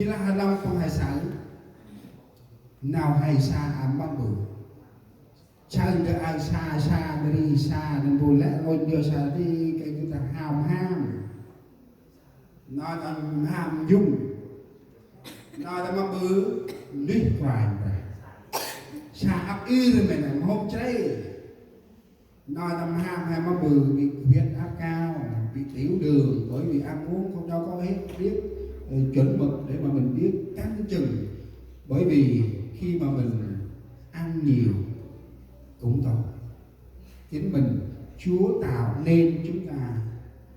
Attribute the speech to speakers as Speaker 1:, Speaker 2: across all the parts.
Speaker 1: là Hà Long không hay sáng nào hay xa ám băng bự chân được ai xa xa đi xa nên buồn lẽ ngồi đưa xa đi cái người ta ham nó đang ham dung nó đang mà bự lít quài xa áp y rồi mình làm hôm cháy nó đang ham hay mà bự bị huyết áp cao bị tiểu đường bởi vì ăn uống không đâu có hết biết chuẩn mực để mà mình biết canh chừng, bởi vì khi mà mình ăn nhiều cũng tội, chính mình Chúa tạo nên chúng ta,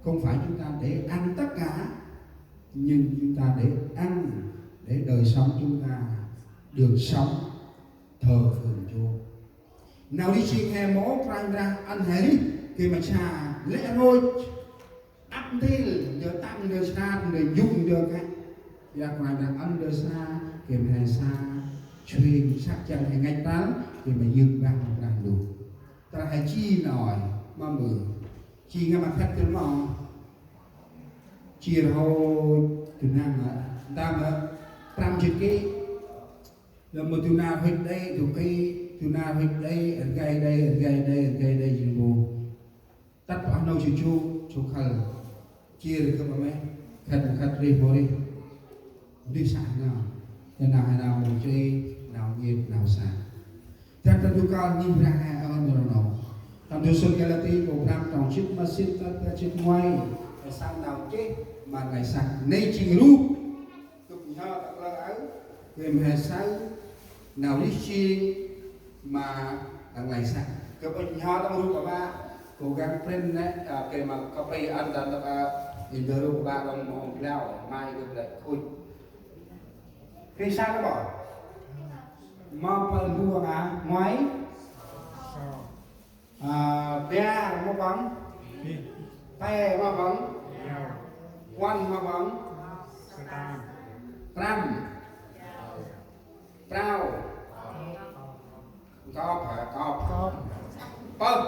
Speaker 1: không phải chúng ta để ăn tất cả, nhưng chúng ta để ăn để đời sống chúng ta được sống thờ phượng Chúa. Nào đi xin hè mố ra ăn hè đi khi mà xa lẽ thôi ăn thì giờ tăng giờ xa người dùng được cái ra ngoài là ăn giờ xa kiểm hè xa truyền sắc chân hay ngay tán thì mà dừng vang làm đủ ta hãy chi nổi mà mượn chi ngay mặt khách từ mò chia hồ từ nam ta mà trăm chục cái rồi một từ nào hết đây từ nào hết đây ở gai đây ở gai đây gì bù tất cả nâu chú khờ chia được các bạn khăn đi vô đi sẵn nào thế nào hay nào một chơi nào nghiệp nào sẵn theo ta tu con nhìn ra hai ơn rồi nó tam tu xuân cái là tí của nam trọng chức mà xin ta chết ngoài để sang nào chết mà ngày sẵn nay chỉ rút tục nhau ta lỡ áo về hè sáng nào đi chi mà ngày sẵn các bạn nhau ta rút của ba cố gắng lên đấy cái mà có phải ăn đàn ta nhìn được của ba đồng một leo mai được đấy thôi cái sao nó bỏ mà phần mua à ngoái bia mà bắn tay mà bắn quan mà bắn ram trao có bơm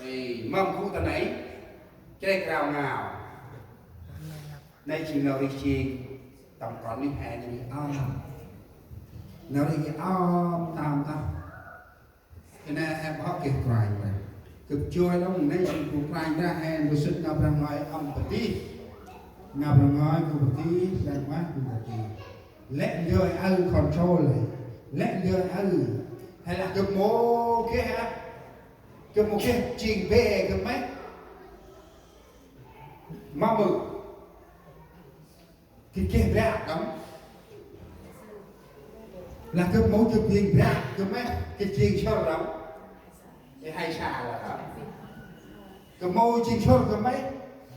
Speaker 1: thì mâm khu tận ấy chơi cào ngào nay chỉ nào đi chi tổng còn đi hè thì nào đi tam cho nên em có kịp quài này cực chui đó mình nay chỉ cụ quài ra hè một sự ngập ra ngoài âm một tí ngập ra ngoài cụ một tí ra ngoài cụ một tí let your own control let your own hay là cực mô kia hả cực một cái trình về cực mấy mà mực thì kẹp ra đóng là cái mẫu thực hiện ra cái mấy cái chiên cho đóng cái hay xả là đó cái mẫu chiên cho cái mấy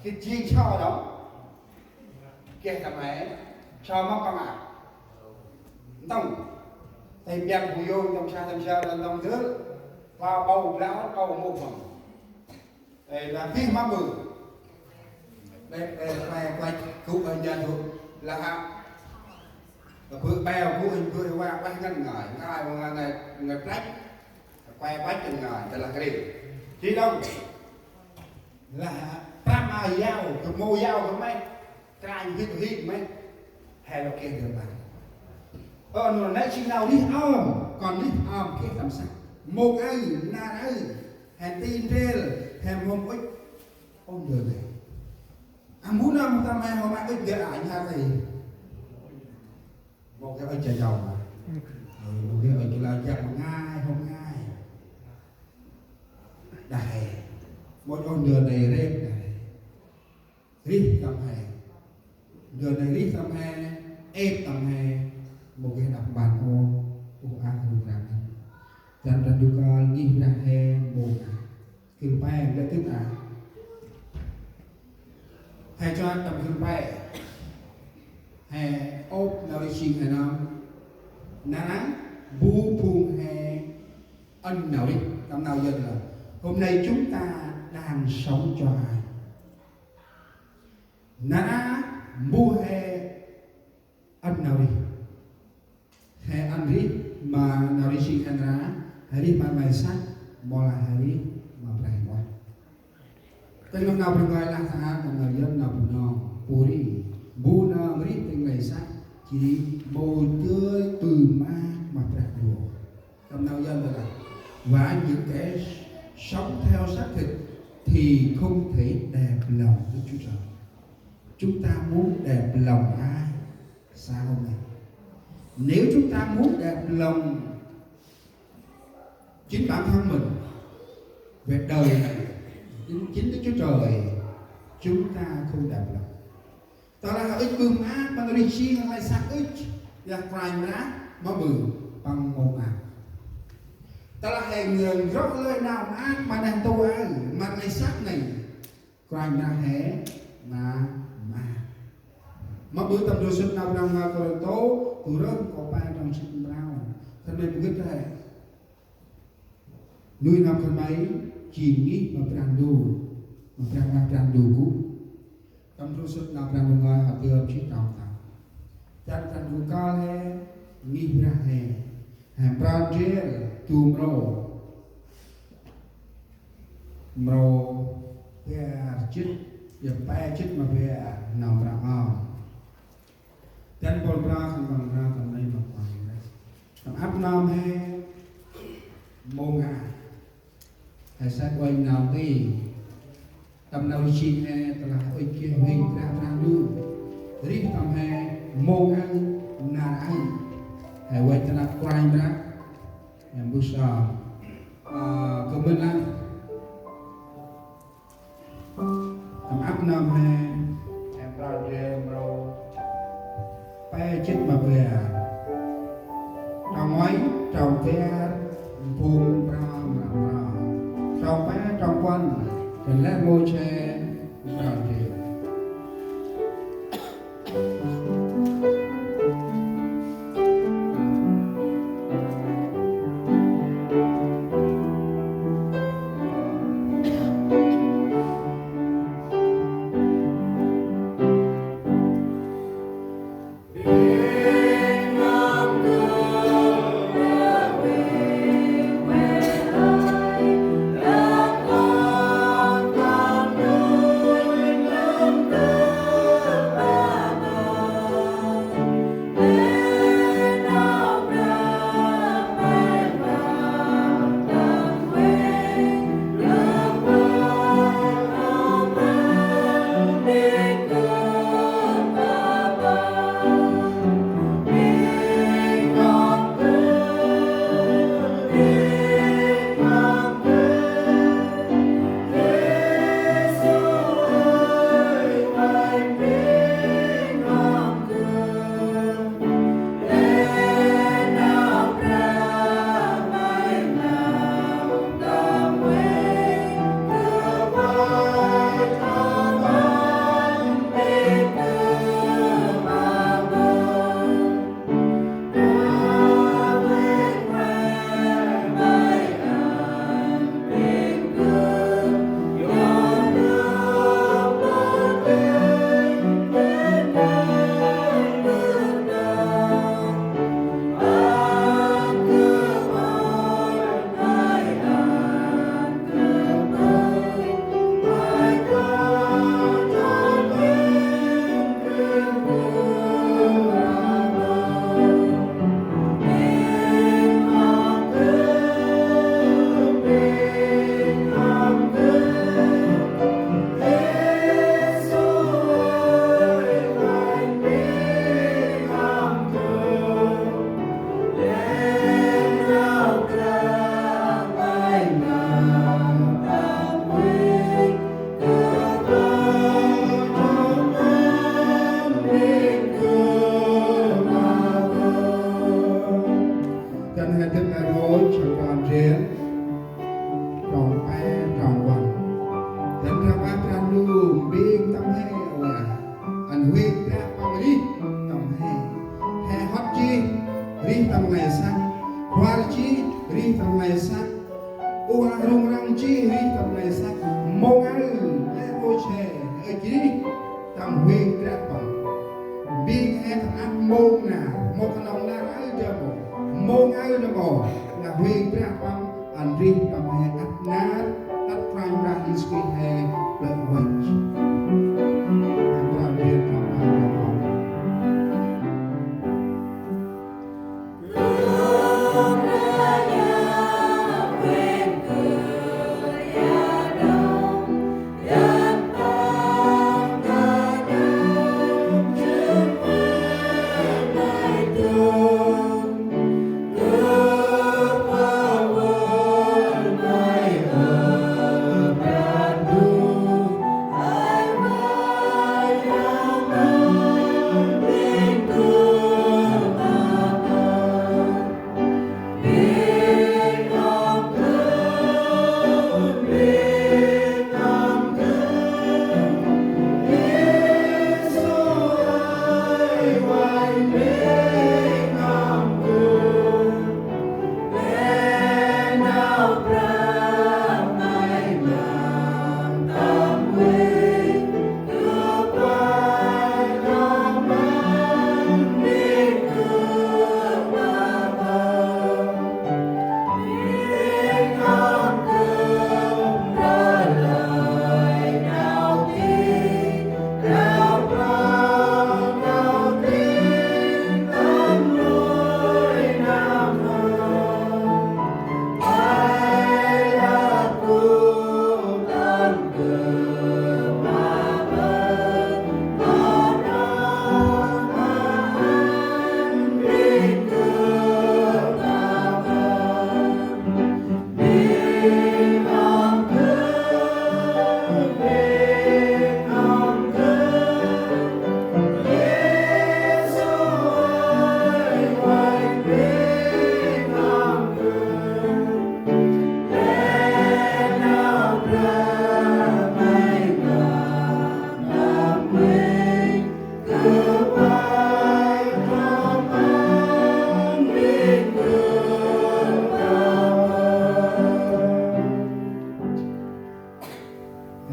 Speaker 1: cái chiên cho đóng cái thằng ấy cho móc con à tông thì đem của vô trong xa là tông thứ vào bầu lão bầu một phần đây là cái má mực đây quay cứu ơn dân thuộc là ham vừa bèo của anh vừa qua quay ngân ngời ai mà người trách quay bách từng ngời đây là cái gì chỉ đông là tam ai dao cái mô dao cái mấy cái cái hít mấy hay là kia được bạn rồi nãy chị nào đi còn đi cái tầm sắc một ai na ai hèn tin thế hèn hôm ích ông đời này muốn năm ta mai hôm nay ít ghé ảnh ha thì một cái ơi trời giàu mà một cái ơi là chậm ngay không ngay đại một con đường này rêm này rít tầm hè đường này rít tầm hè êm tầm hè một cái đập bàn ô ăn được rằng dần dần được nhìn ra hè một kiểu bay đã tức là hay cho tầm hương bay hè ốp nào đi xin hay nào nắng bu phun hè ân nào đi tầm nào dân là hôm nay chúng ta đang sống cho ai nắng bu hè ân nào đi hè ăn đi mà nào đi xin hay là hãy đi mà mày sát bỏ lại hãy đi mà phải qua tên nào bên ngoài là thằng nào người dân nào nó puri bu na mri sắc chỉ môi tươi từ ma mà rạc đùa trong nào dân là và những kẻ sống theo xác thịt thì không thể đẹp lòng Đức Chúa Trời. Chúng ta muốn đẹp lòng ai? Sao hôm nay? Nếu chúng ta muốn đẹp lòng chính bản thân mình về đời này, chính Đức Chúa Trời, chúng ta không đẹp lòng. Ta là ít bơm á, mà đi chi lại sắc ít, và cài má mà bự bằng một ạc. Ta là hệ người rõ lời nào ác mà đang tu ai, mà này sắc này, cài má hé mà mà bữa tâm đồ sinh nào đang mà còn tố, tụi đó có ba trong sinh bao, thân này một cái này. Nuôi năm thân mấy chỉ nghĩ mà brand đủ tâm đồ sinh nào brand đồ ngài họ tiêu âm chí trọng tạo. Chẳng brand đồ cao hè nghĩ ra hè, hàng brand chế tùm rô về chích, giờ ba chích mà về nào brand ao. Dan polra kan bangra kan nay mapang tam ap nam he monga hay sa quay nào đi tam nào chi he tala oi kia huy ra du ri tam he monga na ai hay quay tala quay ra yang busa kebenaran tam ap nam he em ra mro pe chết mà về trong ấy trong cái vùng ra trong bé trong quanh thì lấy ngôi xe ra thì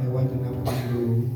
Speaker 1: Ewan to na pandu